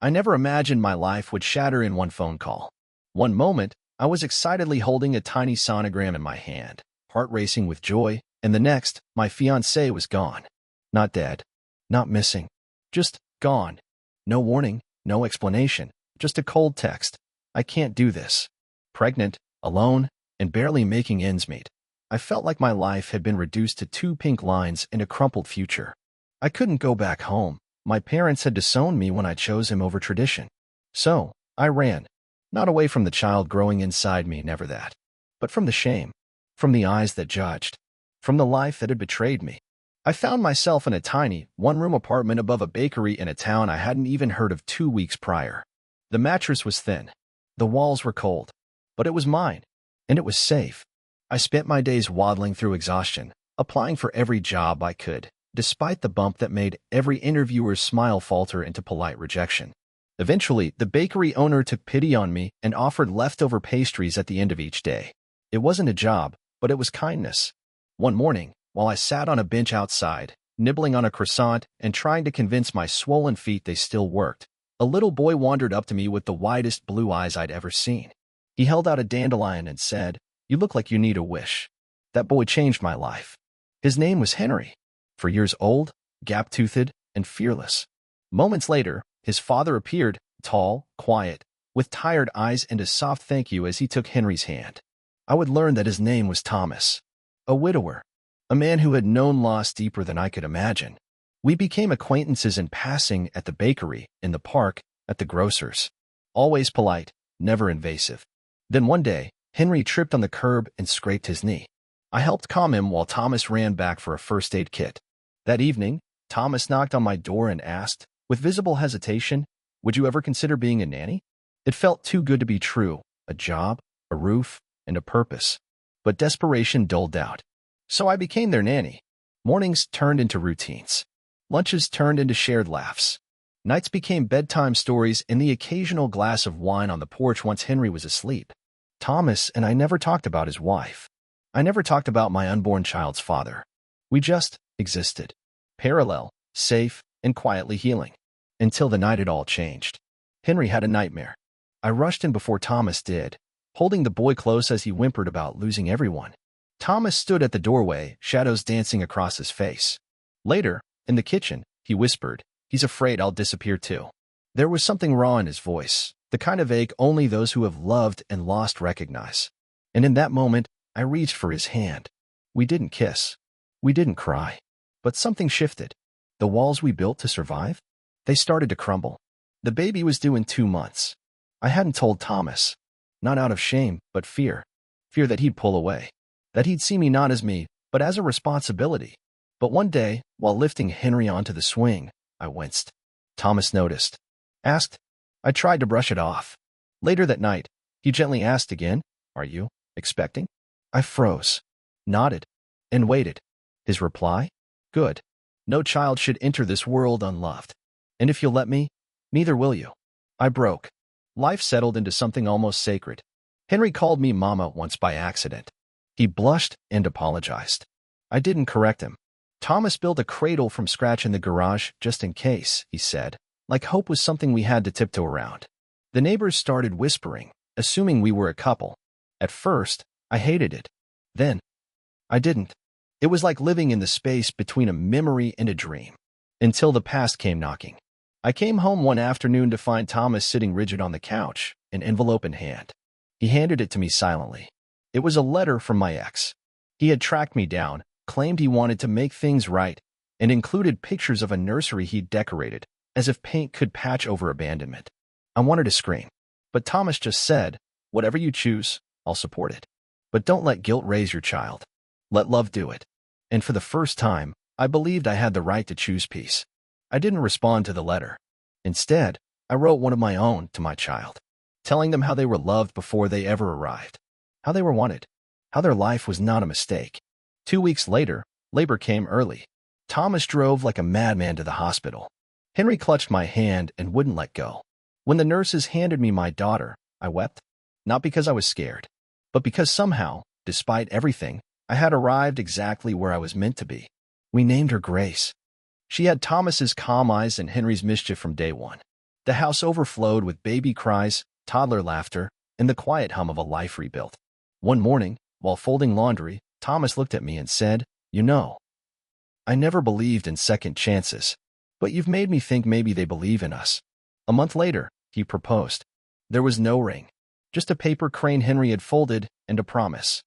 I never imagined my life would shatter in one phone call. One moment, I was excitedly holding a tiny sonogram in my hand, heart racing with joy, and the next, my fiancée was gone. Not dead. Not missing. Just gone. No warning, no explanation, just a cold text. I can't do this. Pregnant, alone, and barely making ends meet. I felt like my life had been reduced to 2 pink lines and a crumpled future. I couldn't go back home. My parents had disowned me when I chose him over tradition. So, I ran. Not away from the child growing inside me, never that. But from the shame. From the eyes that judged. From the life that had betrayed me. I found myself in a tiny, one-room apartment above a bakery in a town I hadn't even heard of 2 weeks prior. The mattress was thin. The walls were cold. But it was mine. And it was safe. I spent my days waddling through exhaustion, applying for every job I could, despite the bump that made every interviewer's smile falter into polite rejection. Eventually, the bakery owner took pity on me and offered leftover pastries at the end of each day. It wasn't a job, but it was kindness. One morning, while I sat on a bench outside, nibbling on a croissant and trying to convince my swollen feet they still worked, a little boy wandered up to me with the widest blue eyes I'd ever seen. He held out a dandelion and said, "You look like you need a wish." That boy changed my life. His name was Henry. For years old, gap-toothed, and fearless. Moments later, his father appeared, tall, quiet, with tired eyes and a soft thank you as he took Henry's hand. I would learn that his name was Thomas. A widower. A man who had known loss deeper than I could imagine. We became acquaintances in passing at the bakery, in the park, at the grocer's. Always polite, never invasive. Then one day, Henry tripped on the curb and scraped his knee. I helped calm him while Thomas ran back for a first aid kit. That evening, Thomas knocked on my door and asked, with visible hesitation, "Would you ever consider being a nanny?" It felt too good to be true, a job, a roof, and a purpose. But desperation doled out. So I became their nanny. Mornings turned into routines. Lunches turned into shared laughs. Nights became bedtime stories and the occasional glass of wine on the porch once Henry was asleep. Thomas and I never talked about his wife. I never talked about my unborn child's father. We just existed. Parallel, safe, and quietly healing. Until the night it all changed. Henry had a nightmare. I rushed in before Thomas did, holding the boy close as he whimpered about losing everyone. Thomas stood at the doorway, shadows dancing across his face. Later, in the kitchen, he whispered, "He's afraid I'll disappear too." There was something raw in his voice, the kind of ache only those who have loved and lost recognize. And in that moment, I reached for his hand. We didn't kiss. We didn't cry. But something shifted. The walls we built to survive? They started to crumble. The baby was due in 2 months. I hadn't told Thomas. Not out of shame, but fear. Fear that he'd pull away. That he'd see me not as me, but as a responsibility. But one day, while lifting Henry onto the swing, I winced. Thomas noticed. Asked. I tried to brush it off. Later that night, he gently asked again, "Are you expecting?" I froze, nodded, and waited. His reply? "Good. No child should enter this world unloved. And if you'll let me, neither will you." I broke. Life settled into something almost sacred. Henry called me Mama once by accident. He blushed and apologized. I didn't correct him. Thomas built a cradle from scratch in the garage just in case, he said, like hope was something we had to tiptoe around. The neighbors started whispering, assuming we were a couple. At first, I hated it. Then, I didn't. It was like living in the space between a memory and a dream. Until the past came knocking. I came home one afternoon to find Thomas sitting rigid on the couch, an envelope in hand. He handed it to me silently. It was a letter from my ex. He had tracked me down, claimed he wanted to make things right, and included pictures of a nursery he'd decorated, as if paint could patch over abandonment. I wanted to scream. But Thomas just said, "Whatever you choose, I'll support it. But don't let guilt raise your child. Let love do it." And for the first time, I believed I had the right to choose peace. I didn't respond to the letter. Instead, I wrote one of my own to my child, telling them how they were loved before they ever arrived, how they were wanted, how their life was not a mistake. 2 weeks later, labor came early. Thomas drove like a madman to the hospital. Henry clutched my hand and wouldn't let go. When the nurses handed me my daughter, I wept, not because I was scared, but because somehow, despite everything, I had arrived exactly where I was meant to be. We named her Grace. She had Thomas's calm eyes and Henry's mischief from day one. The house overflowed with baby cries, toddler laughter, and the quiet hum of a life rebuilt. One morning, while folding laundry, Thomas looked at me and said, "You know, I never believed in second chances, but you've made me think maybe they believe in us." A month later, he proposed. There was no ring, just a paper crane Henry had folded and a promise.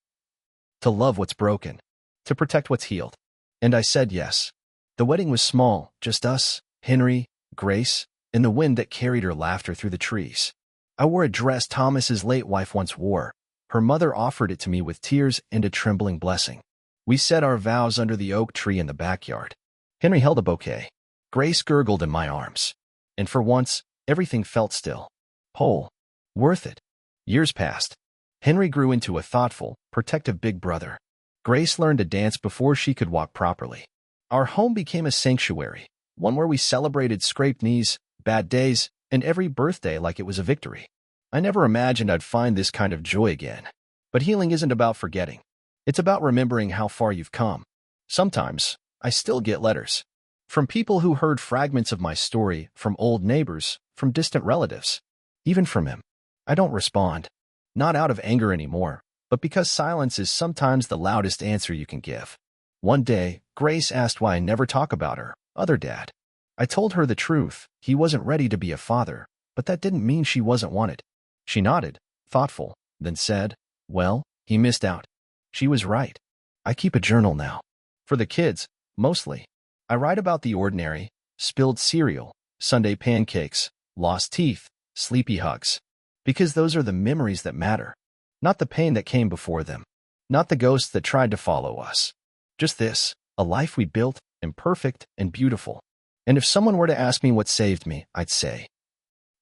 To love what's broken, to protect what's healed. And I said yes. The wedding was small, just us, Henry, Grace, and the wind that carried her laughter through the trees. I wore a dress Thomas's late wife once wore. Her mother offered it to me with tears and a trembling blessing. We said our vows under the oak tree in the backyard. Henry held a bouquet. Grace gurgled in my arms. And for once, everything felt still. Whole. Worth it. Years passed. Henry grew into a thoughtful, protective big brother. Grace learned to dance before she could walk properly. Our home became a sanctuary, one where we celebrated scraped knees, bad days, and every birthday like it was a victory. I never imagined I'd find this kind of joy again. But healing isn't about forgetting. It's about remembering how far you've come. Sometimes, I still get letters. From people who heard fragments of my story, from old neighbors, from distant relatives. Even from him. I don't respond. Not out of anger anymore, but because silence is sometimes the loudest answer you can give. One day, Grace asked why I never talk about her other dad. I told her the truth. He wasn't ready to be a father, but that didn't mean she wasn't wanted. She nodded, thoughtful, then said, "Well, he missed out." She was right. I keep a journal now. For the kids, mostly. I write about the ordinary, spilled cereal, Sunday pancakes, lost teeth, sleepy hugs. Because those are the memories that matter. Not the pain that came before them. Not the ghosts that tried to follow us. Just this, a life we built, imperfect and beautiful. And if someone were to ask me what saved me, I'd say,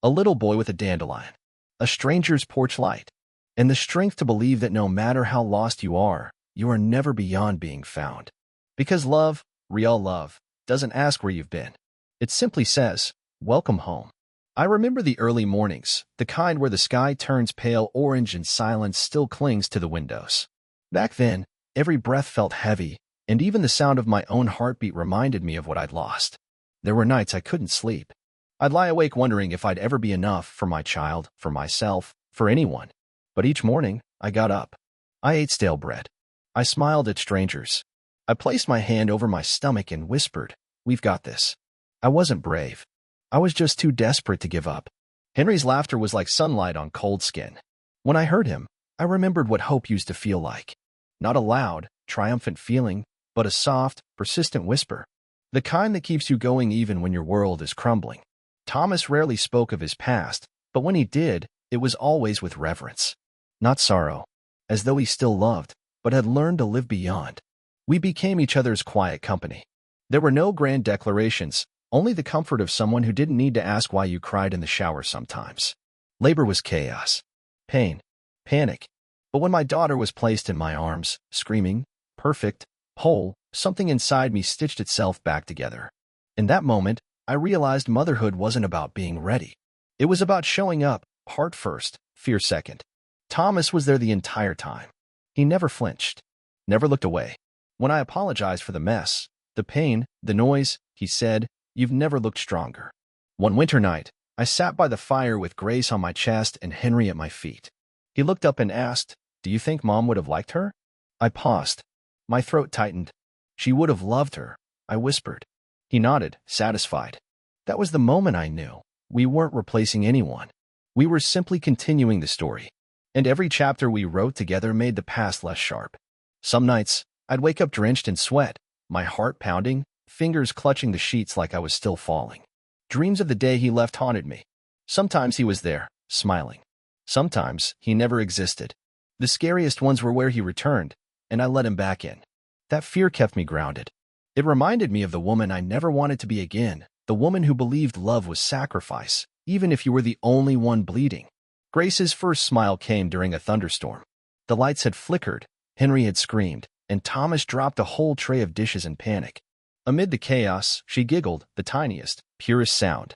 a little boy with a dandelion, a stranger's porch light, and the strength to believe that no matter how lost you are never beyond being found. Because love, real love, doesn't ask where you've been. It simply says, "Welcome home." I remember the early mornings, the kind where the sky turns pale orange and silence still clings to the windows. Back then, every breath felt heavy, and even the sound of my own heartbeat reminded me of what I'd lost. There were nights I couldn't sleep. I'd lie awake wondering if I'd ever be enough for my child, for myself, for anyone. But each morning, I got up. I ate stale bread. I smiled at strangers. I placed my hand over my stomach and whispered, "We've got this." I wasn't brave. I was just too desperate to give up. Henry's laughter was like sunlight on cold skin. When I heard him, I remembered what hope used to feel like. Not a loud, triumphant feeling, but a soft, persistent whisper. The kind that keeps you going even when your world is crumbling. Thomas rarely spoke of his past, but when he did, it was always with reverence. Not sorrow, as though he still loved, but had learned to live beyond. We became each other's quiet company. There were no grand declarations, only the comfort of someone who didn't need to ask why you cried in the shower sometimes. Labor was chaos, pain, panic. But when my daughter was placed in my arms, screaming, perfect, whole, something inside me stitched itself back together. In that moment, I realized motherhood wasn't about being ready. It was about showing up, heart first, fear second. Thomas was there the entire time. He never flinched, never looked away. When I apologized for the mess, the pain, the noise, he said, "You've never looked stronger." One winter night, I sat by the fire with Grace on my chest and Henry at my feet. He looked up and asked, "Do you think Mom would have liked her?" I paused. My throat tightened. "She would have loved her," I whispered. He nodded, satisfied. That was the moment I knew. We weren't replacing anyone. We were simply continuing the story. And every chapter we wrote together made the past less sharp. Some nights, I'd wake up drenched in sweat, my heart pounding, fingers clutching the sheets like I was still falling. Dreams of the day he left haunted me. Sometimes he was there, smiling. Sometimes he never existed. The scariest ones were where he returned, and I let him back in. That fear kept me grounded. It reminded me of the woman I never wanted to be again, the woman who believed love was sacrifice, even if you were the only one bleeding. Grace's first smile came during a thunderstorm. The lights had flickered, Henry had screamed, and Thomas dropped a whole tray of dishes in panic. Amid the chaos, she giggled, the tiniest, purest sound.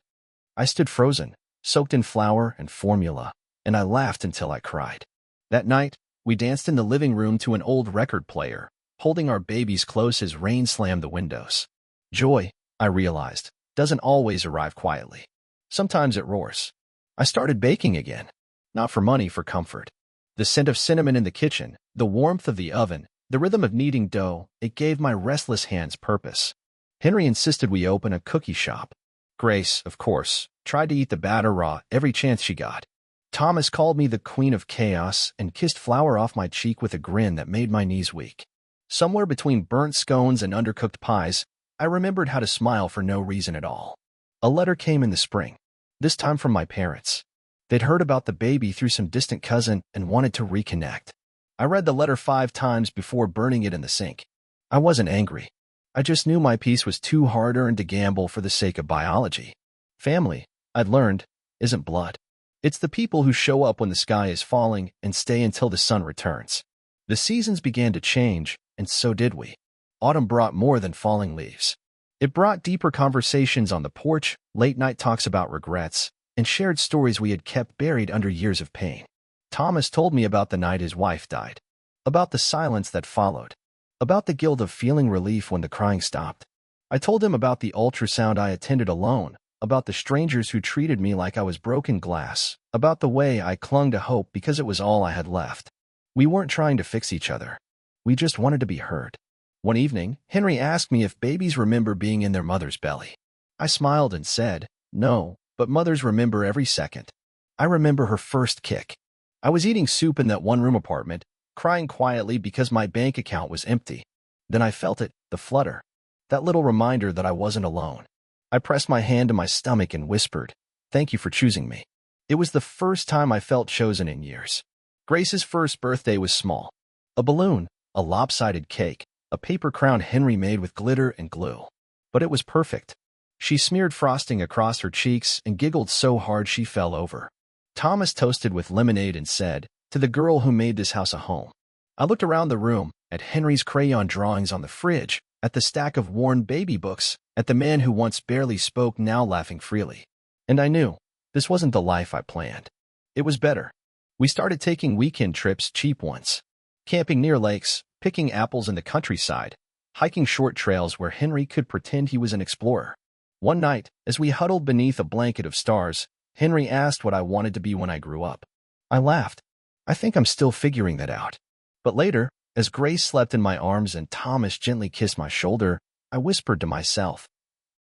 I stood frozen, soaked in flour and formula, and I laughed until I cried. That night, we danced in the living room to an old record player, holding our babies close as rain slammed the windows. Joy, I realized, doesn't always arrive quietly. Sometimes it roars. I started baking again. Not for money, for comfort. The scent of cinnamon in the kitchen, the warmth of the oven, the rhythm of kneading dough, it gave my restless hands purpose. Henry insisted we open a cookie shop. Grace, of course, tried to eat the batter raw every chance she got. Thomas called me the queen of chaos and kissed flour off my cheek with a grin that made my knees weak. Somewhere between burnt scones and undercooked pies, I remembered how to smile for no reason at all. A letter came in the spring, this time from my parents. They'd heard about the baby through some distant cousin and wanted to reconnect. I read the letter 5 times before burning it in the sink. I wasn't angry. I just knew my piece was too hard-earned to gamble for the sake of biology. Family, I'd learned, isn't blood. It's the people who show up when the sky is falling and stay until the sun returns. The seasons began to change, and so did we. Autumn brought more than falling leaves. It brought deeper conversations on the porch, late-night talks about regrets, and shared stories we had kept buried under years of pain. Thomas told me about the night his wife died, about the silence that followed, about the guilt of feeling relief when the crying stopped. I told him about the ultrasound I attended alone, about the strangers who treated me like I was broken glass, about the way I clung to hope because it was all I had left. We weren't trying to fix each other. We just wanted to be heard. One evening, Henry asked me if babies remember being in their mother's belly. I smiled and said, no, but mothers remember every second. I remember her first kick. I was eating soup in that one-room apartment, crying quietly because my bank account was empty. Then I felt it, the flutter. That little reminder that I wasn't alone. I pressed my hand to my stomach and whispered, thank you for choosing me. It was the first time I felt chosen in years. Grace's first birthday was small. A balloon, a lopsided cake, a paper crown Henry made with glitter and glue. But it was perfect. She smeared frosting across her cheeks and giggled so hard she fell over. Thomas toasted with lemonade and said, to the girl who made this house a home. I looked around the room, at Henry's crayon drawings on the fridge, at the stack of worn baby books, at the man who once barely spoke now laughing freely. And I knew, this wasn't the life I planned. It was better. We started taking weekend trips, cheap ones. Camping near lakes, picking apples in the countryside, hiking short trails where Henry could pretend he was an explorer. One night, as we huddled beneath a blanket of stars, Henry asked what I wanted to be when I grew up. I laughed. I think I'm still figuring that out. But later, as Grace slept in my arms and Thomas gently kissed my shoulder, I whispered to myself,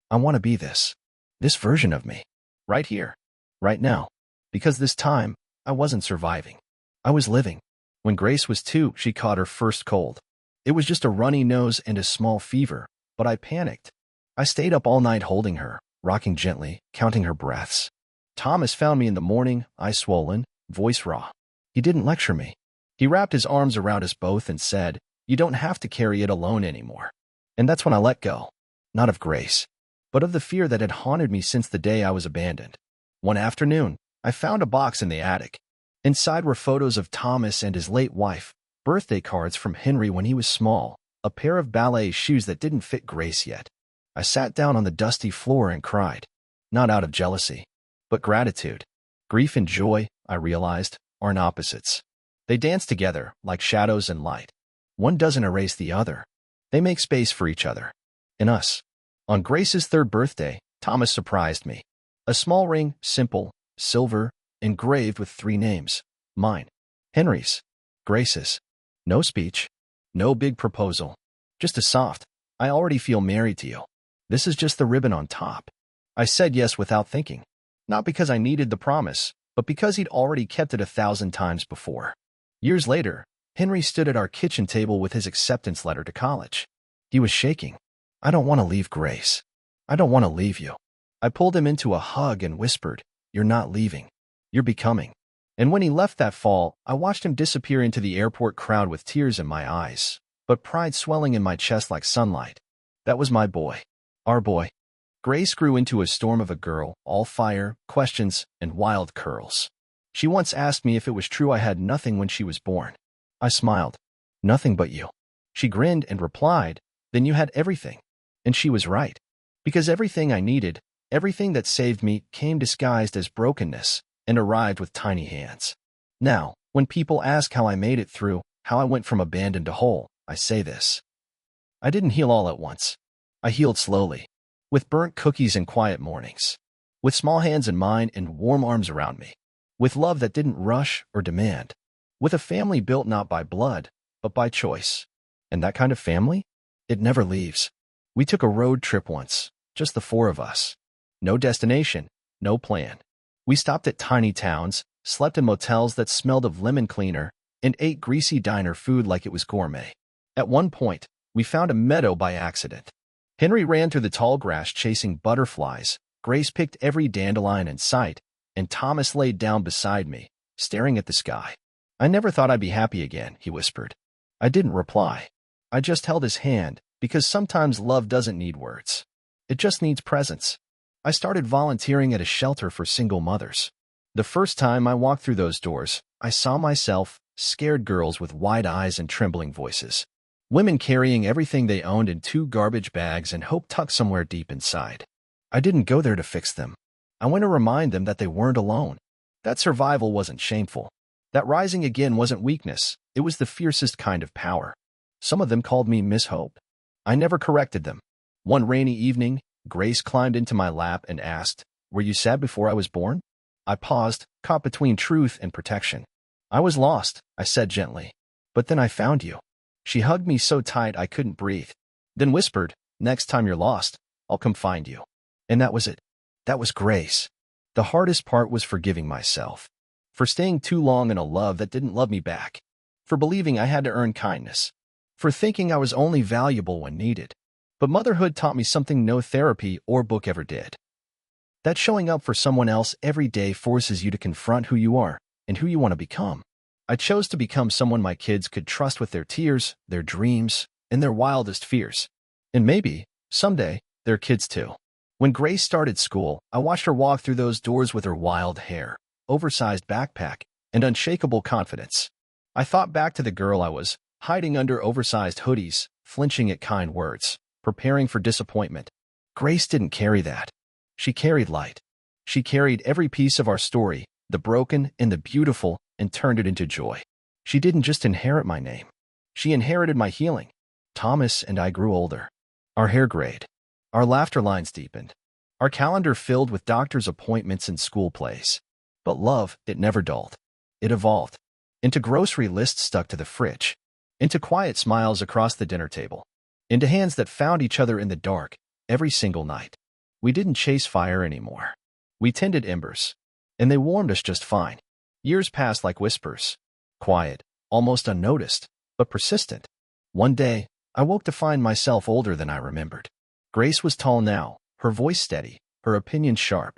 I want to be this version of me, right here, right now, because this time, I wasn't surviving. I was living. When Grace was 2, she caught her first cold. It was just a runny nose and a small fever, but I panicked. I stayed up all night holding her, rocking gently, counting her breaths. Thomas found me in the morning, eyes swollen, voice raw. He didn't lecture me. He wrapped his arms around us both and said, you don't have to carry it alone anymore. And that's when I let go. Not of Grace, but of the fear that had haunted me since the day I was abandoned. One afternoon, I found a box in the attic. Inside were photos of Thomas and his late wife, birthday cards from Henry when he was small, a pair of ballet shoes that didn't fit Grace yet. I sat down on the dusty floor and cried. Not out of jealousy, but gratitude. Grief and joy, I realized, aren't opposites. They dance together, like shadows and light. One doesn't erase the other. They make space for each other. And us. On Grace's 3rd birthday, Thomas surprised me. A small ring, simple, silver, engraved with 3 names. Mine. Henry's. Grace's. No speech. No big proposal. Just a soft, I already feel married to you. This is just the ribbon on top. I said yes without thinking. Not because I needed the promise, but because he'd already kept it 1,000 times before. Years later, Henry stood at our kitchen table with his acceptance letter to college. He was shaking. I don't want to leave Grace. I don't want to leave you. I pulled him into a hug and whispered, you're not leaving. You're becoming. And when he left that fall, I watched him disappear into the airport crowd with tears in my eyes, but pride swelling in my chest like sunlight. That was my boy. Our boy. Grace grew into a storm of a girl, all fire, questions, and wild curls. She once asked me if it was true I had nothing when she was born. I smiled. Nothing but you. She grinned and replied, then you had everything. And she was right. Because everything I needed, everything that saved me, came disguised as brokenness and arrived with tiny hands. Now, when people ask how I made it through, how I went from abandoned to whole, I say this. I didn't heal all at once. I healed slowly. With burnt cookies and quiet mornings. with small hands in mine and warm arms around me, with love that didn't rush or demand, with a family built not by blood, but by choice. And that kind of family? It never leaves. We took a road trip once, just the four of us. No destination, no plan. We stopped at tiny towns, slept in motels that smelled of lemon cleaner, and ate greasy diner food like it was gourmet. At one point, we found a meadow by accident. Henry ran through the tall grass chasing butterflies, Grace picked every dandelion in sight, and Thomas laid down beside me, staring at the sky. "I never thought I'd be happy again," he whispered. I didn't reply. I just held his hand, because sometimes love doesn't need words. It just needs presence. I started volunteering at a shelter for single mothers. The first time I walked through those doors, I saw myself, scared girls with wide eyes and trembling voices. Women carrying everything they owned in 2 garbage bags and hope tucked somewhere deep inside. I didn't go there to fix them. I went to remind them that they weren't alone. That survival wasn't shameful. That rising again wasn't weakness. It was the fiercest kind of power. Some of them called me Miss Hope. I never corrected them. One rainy evening, Grace climbed into my lap and asked, "Were you sad before I was born?" I paused, caught between truth and protection. "I was lost," I said gently. "But then I found you." She hugged me so tight I couldn't breathe, then whispered, "Next time you're lost, I'll come find you." And that was it. That was grace. The hardest part was forgiving myself. For staying too long in a love that didn't love me back. For believing I had to earn kindness. For thinking I was only valuable when needed. But motherhood taught me something no therapy or book ever did. That showing up for someone else every day forces you to confront who you are and who you want to become. I chose to become someone my kids could trust with their tears, their dreams, and their wildest fears. And maybe, someday, their kids too. When Grace started school, I watched her walk through those doors with her wild hair, oversized backpack, and unshakable confidence. I thought back to the girl I was, hiding under oversized hoodies, flinching at kind words, preparing for disappointment. Grace didn't carry that. She carried light. She carried every piece of our story, the broken and the beautiful, and turned it into joy. She didn't just inherit my name. She inherited my healing. Thomas and I grew older. Our hair grayed. Our laughter lines deepened. Our calendar filled with doctor's appointments and school plays. But love, it never dulled. It evolved. Into grocery lists stuck to the fridge. Into quiet smiles across the dinner table. Into hands that found each other in the dark, every single night. We didn't chase fire anymore. We tended embers. And they warmed us just fine. Years passed like whispers. Quiet, almost unnoticed, but persistent. One day, I woke to find myself older than I remembered. Grace was tall now, her voice steady, her opinions sharp.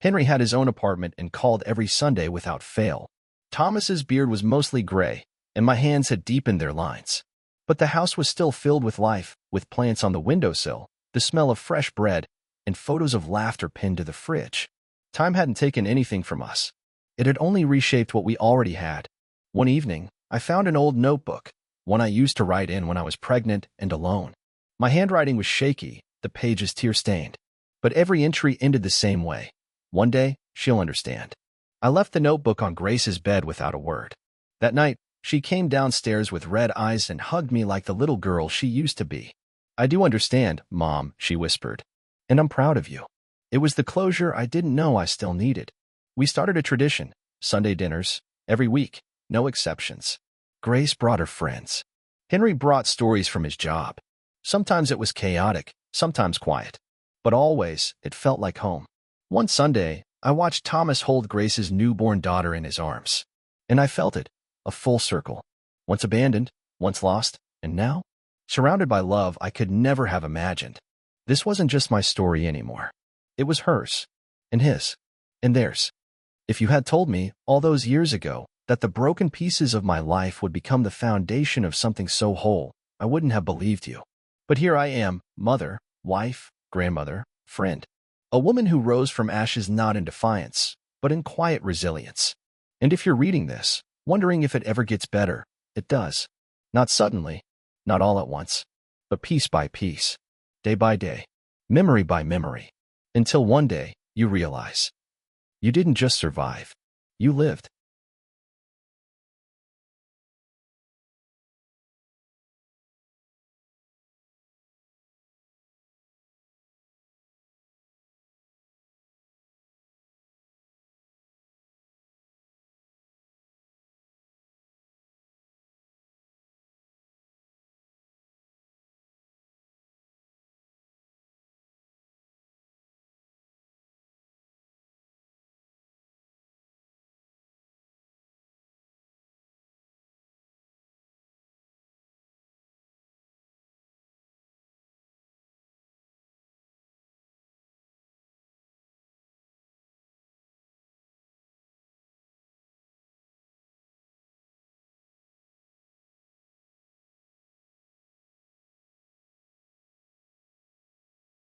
Henry had his own apartment and called every Sunday without fail. Thomas's beard was mostly gray, and my hands had deepened their lines. But the house was still filled with life, with plants on the windowsill, the smell of fresh bread, and photos of laughter pinned to the fridge. Time hadn't taken anything from us. It had only reshaped what we already had. One evening, I found an old notebook, one I used to write in when I was pregnant and alone. My handwriting was shaky, the pages tear-stained. But every entry ended the same way. "One day, she'll understand." I left the notebook on Grace's bed without a word. That night, she came downstairs with red eyes and hugged me like the little girl she used to be. "I do understand, Mom," she whispered. "And I'm proud of you." It was the closure I didn't know I still needed. We started a tradition, Sunday dinners, every week, no exceptions. Grace brought her friends. Henry brought stories from his job. Sometimes it was chaotic, sometimes quiet. But always, it felt like home. One Sunday, I watched Thomas hold Grace's newborn daughter in his arms. And I felt it, a full circle. Once abandoned, once lost, and now? Surrounded by love I could never have imagined. This wasn't just my story anymore. It was hers, and his, and theirs. If you had told me, all those years ago, that the broken pieces of my life would become the foundation of something so whole, I wouldn't have believed you. But here I am, mother, wife, grandmother, friend. A woman who rose from ashes not in defiance, but in quiet resilience. And if you're reading this, wondering if it ever gets better, it does. Not suddenly, not all at once, but piece by piece, day by day, memory by memory, until one day you realize you didn't just survive, you lived.